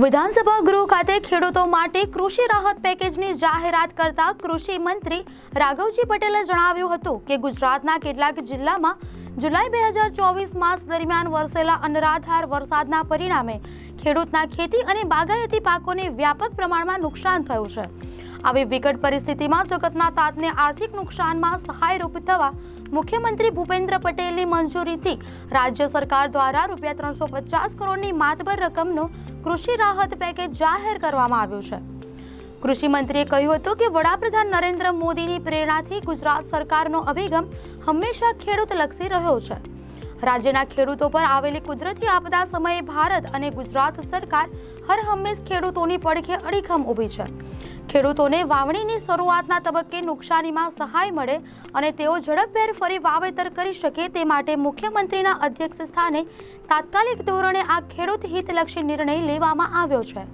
વિધાનસભા ગૃહ ખાતે ખેડૂતો માટે કૃષિ રાહત પેકેજની જાહેરાત કરતા કૃષિ મંત્રી રાઘવજી પટેલે જણાવ્યું હતું કે ગુજરાતના કેટલાક જિલ્લામાં જુલાઈ 2024 માસ દરમિયાન વરસેલા અનરાધાર વરસાદના પરિણામે ખેડૂતના ખેતી અને બાગાયતી પાકોને વ્યાપક પ્રમાણમાં નુકસાન થયું છે। આવી વિકટ પરિસ્થિતિમાં જગતના તાતને આર્થિક નુકસાનમાં સહાયરૂપ થવા મુખ્યમંત્રી ભૂપેન્દ્ર પટેલની મંજૂરીથી રાજ્ય સરકાર દ્વારા ₹350 કરોડની માતબર રકમનું કૃષિ રાહત પેકેજ જાહેર કરવામાં આવ્યું છે। કૃષિ મંત્રીએ કહ્યું હતું કે વડાપ્રધાન નરેન્દ્ર મોદીની પ્રેરણાથી ગુજરાત સરકારનો અભિગમ હંમેશા ખેડૂતલક્ષી રહ્યો છે। રાજ્યના ખેડૂતો પર આવેલી કુદરતી આપદા સમયે ભારત અને ગુજરાત સરકાર હર હંમેશ ખેડૂતોની પડખે અડીખમ ઊભી છે। ખેડૂતોને વાવણીની શરૂઆતના તબક્કે નુકસાનીમાં સહાય મળે અને તેઓ ઝડપભેર ફરી વાવેતર કરી શકે તે માટે મુખ્યમંત્રીના અધ્યક્ષ સ્થાને તાત્કાલિક ધોરણે આ ખેડૂત હિતલક્ષી નિર્ણય લેવામાં આવ્યો છે।